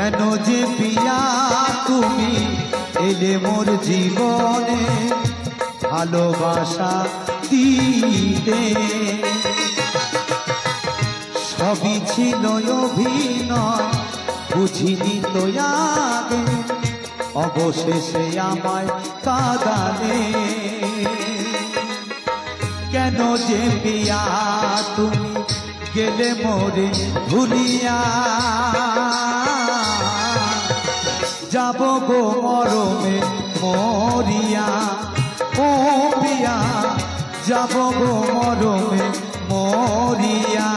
কেন যে পিয়া তুমি এলে মোর জীবনে ভালোবাসা দিতে। সবই ছিল অভিনয়, বুঝিনি তো আগে, অবশেষে আমায় কাঁদালে। কেন যে পিয়া তুমি গেলে মোরে ভুলিয়া, যাব গো মরমে মরিয়া। ও পিয়া যাব গো মরমে মরিয়া।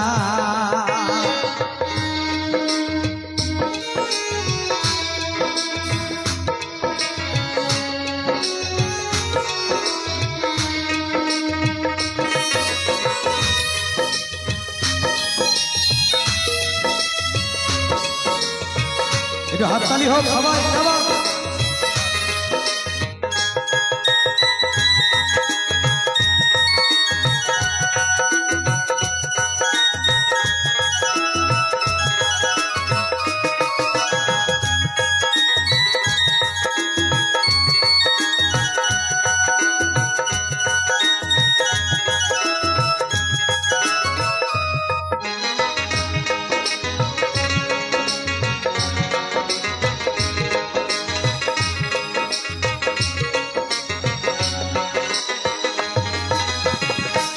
হাততালি হোক সবাই, সবাই।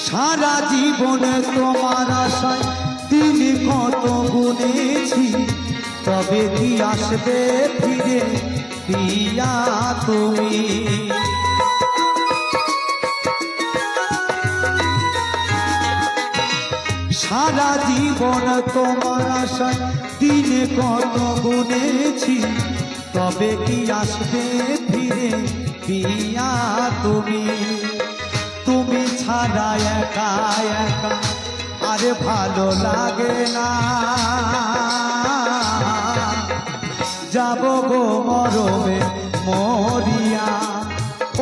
সারা জীবনে তোমার আশায় দিন কত গুনেছি, তবে কি আসবে ফিরে পিয়া তুমি। সারা জীবন তোমার আশায় দিন কত গুনেছি, তবে কি আসবে ফিরে পিয়া তুমি। তুমি ছাড়া একা একা আরে ভালো লাগে না, যাব গো মরমে মরিয়া।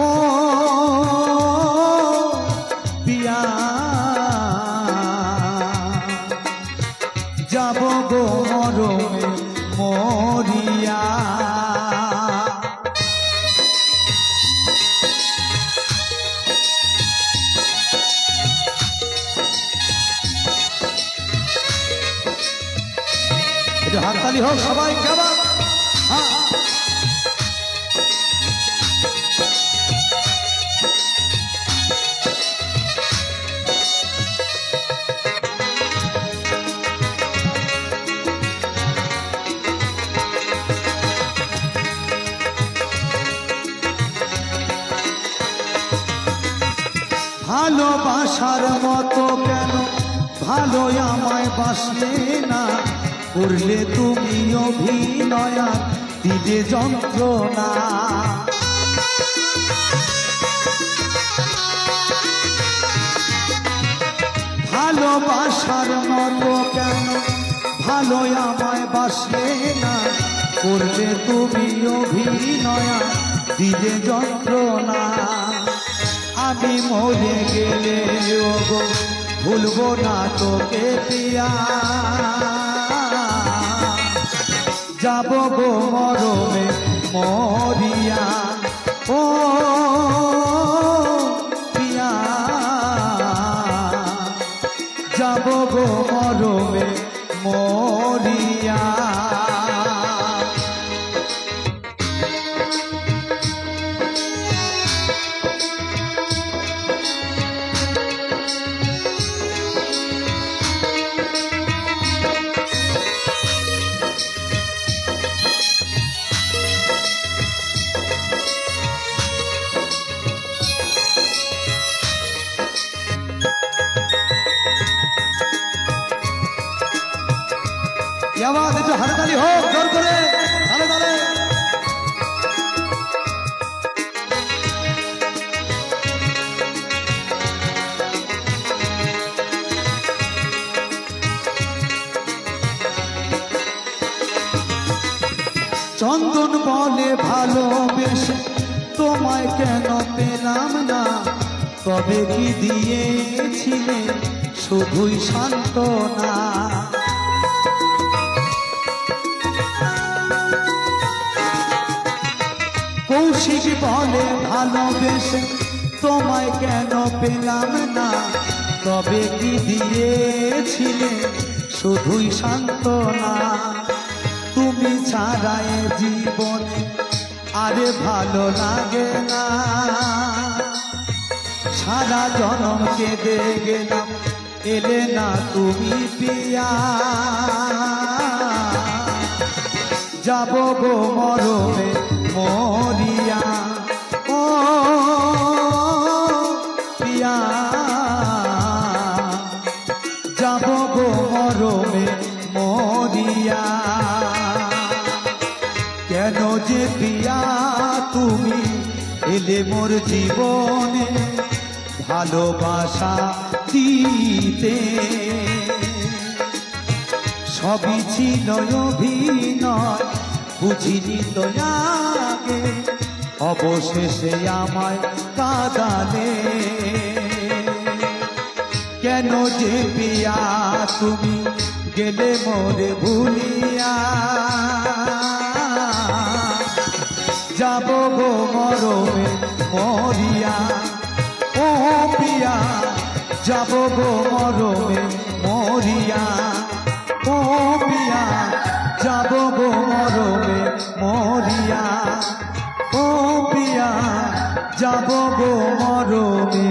ও পিয়া যাব গো মরমে মরিয়া। হাততালি হোক সবাই, কেমন? ভালোবাসার মতো কেন ভালো আমায় বাসলে না, করলে তুমি অভিনয় দিলে যন্ত্রণা। ভালোবাসার মতো কেন ভালো আমায় বাসলে না, করলে তুমি অভিনয় দিলে যন্ত্রণা। আমি মরে গেলে গো ভুলবো না তোকে পিয়া, যাব গো মরমে মরিয়া। ও পিয়া যাব গো মরমে মরিয়া। आवाज जो हड़ताली हो जोर करे ताले ताले। चंदन बोले भालोबेशे তোমায় কেন পেলাম না, তবে কি দিয়েছিলে শুধুই সান্ত্বনা। কৌশিক বলে ভালোবেসে তোমায় কেন পেলাম না, তবে কি দিয়েছিলে শুধুই সান্ত্বনা। তুমি ছাড়া এ জীবনে আরে ভালো লাগে না, সারা জনম কেঁদে গেলাম এলে না তুমি পিয়া। যাব গো মরমে মরিয়া ও পিয়া, যাব গো মরমে মরিয়া। কেন যে পিয়া তুমি এলে মোর জীবনে ভালোবাসা দিতে, সবই ছিল অভিনয় বুঝিনি তো আগে, অবশেষে আমায় কাঁদালে। কেন যে পিয়া তুমি গেলে মোরে ভুলিয়া, যাব গো মরমে মরিয়া ও পিয়া, যাব গো মরমে মরিয়া ও পিয়া, যাব গো মরমে মরিয়া ও পিয়া, যাব গো মরমে।